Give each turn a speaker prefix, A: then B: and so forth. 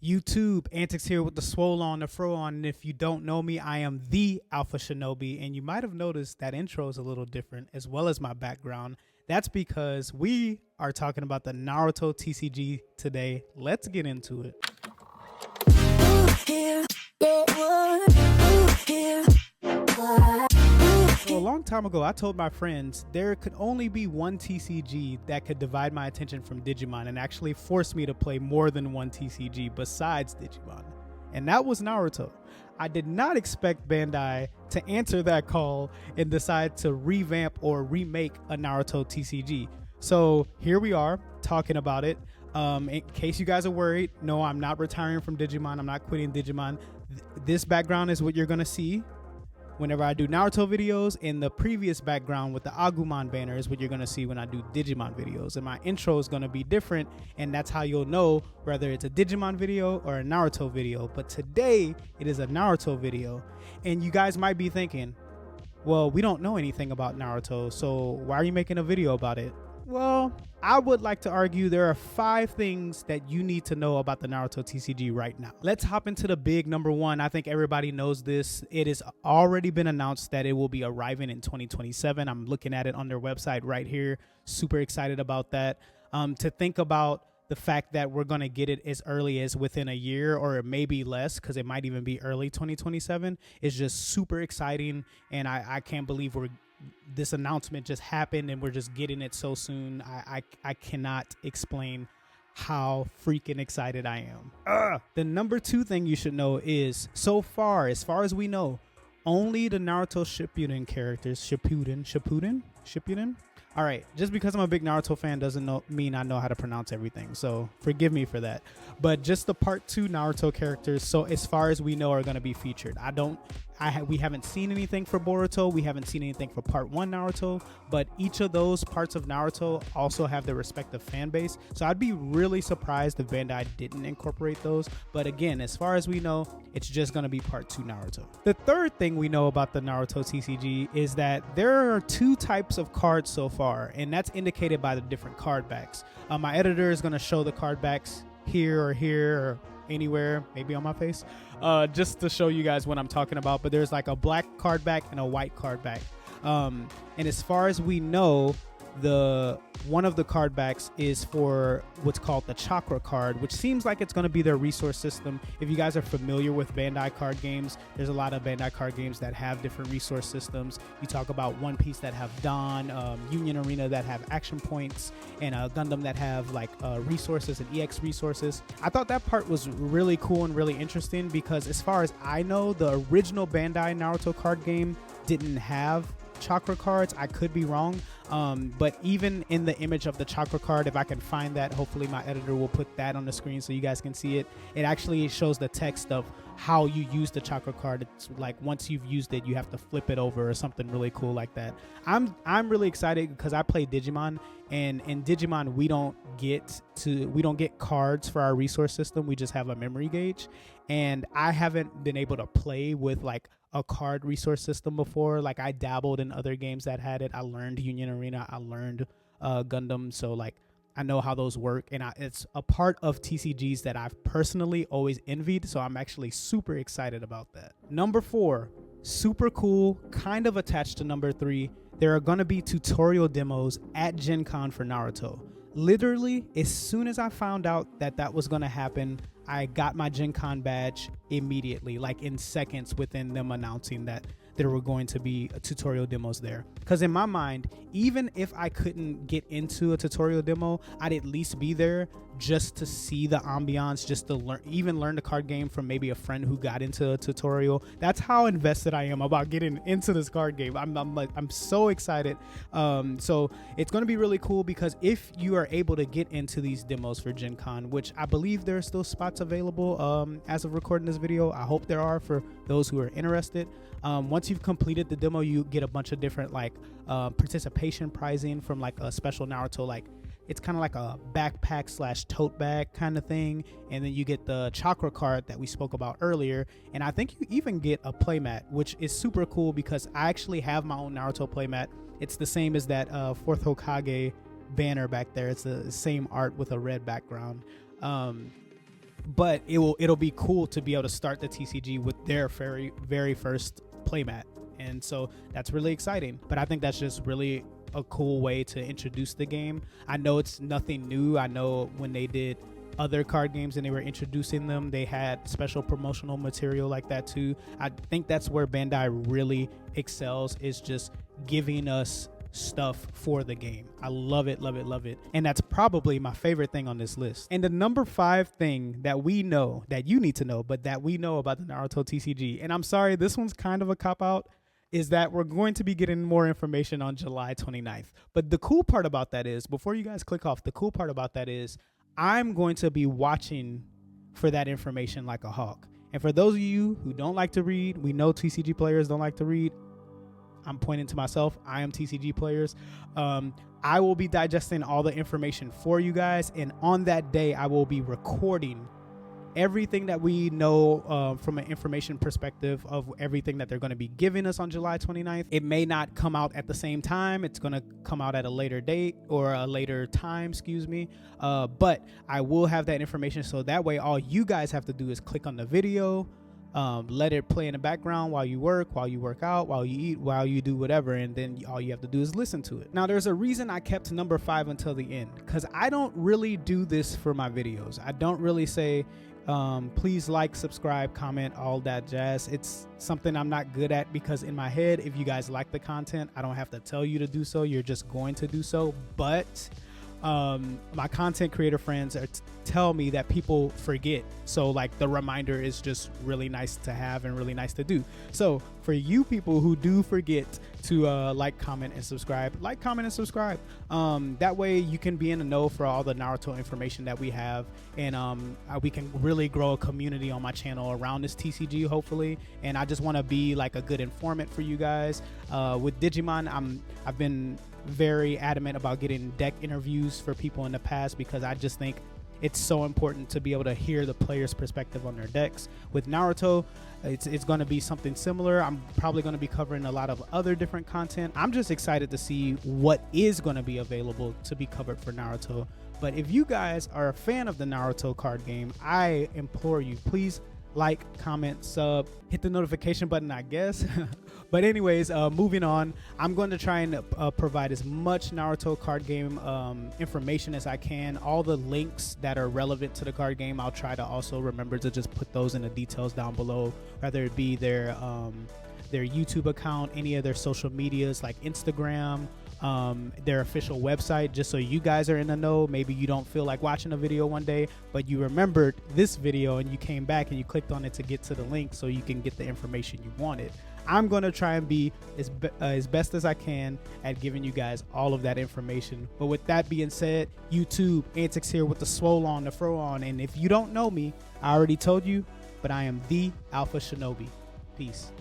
A: YouTube, Antics here with the swole on, the fro on, and if you don't know me, I am the Alpha Shinobi, and you might have noticed that intro is a little different, as well as my background. That's because we are talking about the Naruto TCG today. Let's get into it. So a long time ago, I told my friends there could only be one TCG that could divide my attention from Digimon and actually force me to play more than one TCG besides Digimon. And that was Naruto. I did not expect Bandai to answer that call and decide to revamp or remake a Naruto TCG. So here we are talking about it. In case you guys are worried, no, I'm not retiring from Digimon. I'm not quitting Digimon. This background is what you're going to see whenever I do Naruto videos, and the previous background with the Agumon banner is what you're going to see when I do Digimon videos. And my intro is going to be different, and that's how you'll know whether it's a Digimon video or a Naruto video. But today, it is a Naruto video. And you guys might be thinking, well, we don't know anything about Naruto, so why are you making a video about it? Well, I would like to argue there are 5 things that you need to know about the Naruto TCG right now. Let's hop into the big number one. I think everybody knows this. It has already been announced that it will be arriving in 2027. I'm looking at it on their website right here. Super excited about that. To think about the fact that we're going to get it as early as within a year or maybe less, because it might even be early 2027, is just super exciting. And I can't believe this announcement just happened and we're just getting it so soon. I cannot explain how freaking excited I am. The number 2 thing you should know is, so far, as far as we know, only the Naruto Shippuden characters, Shippuden? All right, just because I'm a big Naruto fan doesn't mean I know how to pronounce everything, so forgive me for that. But just the part 2 Naruto characters, so as far as we know, are going to be featured. We haven't seen anything for Boruto, we haven't seen anything for part 1 Naruto, but each of those parts of Naruto also have their respective fan base, so I'd be really surprised if Bandai didn't incorporate those. But again, as far as we know, it's just going to be part 2 Naruto. The third thing we know about the Naruto TCG is that there are 2 types of cards so far, and that's indicated by the different card backs. My editor is going to show the card backs here or anywhere, maybe on my face, just to show you guys what I'm talking about. But there's like a black card back and a white card back. And as far as we know, one of the card backs is for what's called the Chakra card, which seems like it's going to be their resource system. If you guys are familiar with Bandai card games, there's a lot of Bandai card games that have different resource systems. You talk about One Piece that have Dawn, Union Arena that have action points, and Gundam that have like resources and EX resources. I thought that part was really cool and really interesting because, as far as I know, the original Bandai Naruto card game didn't have Chakra cards. I could be wrong, but even in the image of the Chakra card, if I can find that, hopefully my editor will put that on the screen so you guys can see it. It actually shows the text of how you use the Chakra card. It's like once you've used it, you have to flip it over or something really cool like that. I'm really excited because I play Digimon, and in Digimon we don't get cards for our resource system. We just have a memory gauge, and I haven't been able to play with like a card resource system before. Like, I dabbled in other games that had it. I learned Union Arena, I learned Gundam, so like I know how those work, and it's a part of TCGs that I've personally always envied, so I'm actually super excited about that. Number 4, super cool, kind of attached to number 3, there are going to be tutorial demos at Gen Con for Naruto. Literally, as soon as I found out that was going to happen, I got my Gen Con badge immediately, like in seconds within them announcing that there were going to be tutorial demos there. Because in my mind, even if I couldn't get into a tutorial demo, I'd at least be there just to see the ambiance, just to learn the card game from maybe a friend who got into a tutorial. That's how invested I am about getting into this card game. I'm so excited. So it's going to be really cool because if you are able to get into these demos for Gen Con, which I believe there are still spots available as of recording this video, I hope there are for those who are interested. Once you've completed the demo, you get a bunch of different like participation pricing from like a special Naruto, like it's kind of like a backpack / tote bag kind of thing, and then you get the Chakra card that we spoke about earlier, and I think you even get a playmat, which is super cool because I actually have my own Naruto playmat. It's the same as that 4th Hokage banner back there. It's the same art with a red background. but it'll be cool to be able to start the TCG with their very first playmat. And so that's really exciting. But I think that's just really a cool way to introduce the game. I know it's nothing new. I know when they did other card games and they were introducing them, they had special promotional material like that too. I think that's where Bandai really excels, is just giving us stuff for the game. I love it, love it, love it. And that's probably my favorite thing on this list. And the number 5 thing that we know, that you need to know, but that we know about the Naruto TCG, and I'm sorry, this one's kind of a cop-out, is that we're going to be getting more information on July 29th. But the cool part about that is, before you guys click off, the cool part about that is I'm going to be watching for that information like a hawk. And for those of you who don't like to read, we know TCG players don't like to read. I'm pointing to myself. I am TCG players. I will be digesting all the information for you guys. And on that day, I will be recording everything that we know from an information perspective of everything that they're going to be giving us on July 29th. It may not come out at the same time. It's going to come out at a later date or a later time, excuse me. But I will have that information, so that way all you guys have to do is click on the video, let it play in the background while you work out, while you eat, while you do whatever, and then all you have to do is listen to it. Now, there's a reason I kept number 5 until the end, because I don't really do this for my videos. I don't really say please like, subscribe, comment, all that jazz. It's something I'm not good at, because in my head, if you guys like the content, I don't have to tell you to do so. You're just going to do so. But my content creator friends tell me that people forget, so like the reminder is just really nice to have and really nice to do. So for you people who do forget to like, comment, and subscribe, like, comment, and subscribe. That way you can be in the know for all the Naruto information that we have, and we can really grow a community on my channel around this TCG, hopefully. And I just want to be like a good informant for you guys. With Digimon, I've been very adamant about getting deck interviews for people in the past, because I just think it's so important to be able to hear the player's perspective on their decks. With Naruto, it's going to be something similar. I'm probably going to be covering a lot of other different content. I'm just excited to see what is going to be available to be covered for Naruto. But if you guys are a fan of the Naruto card game, I implore you, please like, comment, sub, hit the notification button, I guess. But anyways, moving on, I'm going to try and provide as much Naruto card game information as I can. All the links that are relevant to the card game, I'll try to also remember to just put those in the details down below, whether it be their YouTube account, any of their social medias like Instagram, their official website, just so you guys are in the know. Maybe you don't feel like watching a video one day, but you remembered this video and you came back and you clicked on it to get to the link so you can get the information you wanted. I'm going to try and be as best as I can at giving you guys all of that information. But with that being said, YouTube, anticss here with the swole on, the fro on. And if you don't know me, I already told you, but I am the Alpha Shinobi. Peace.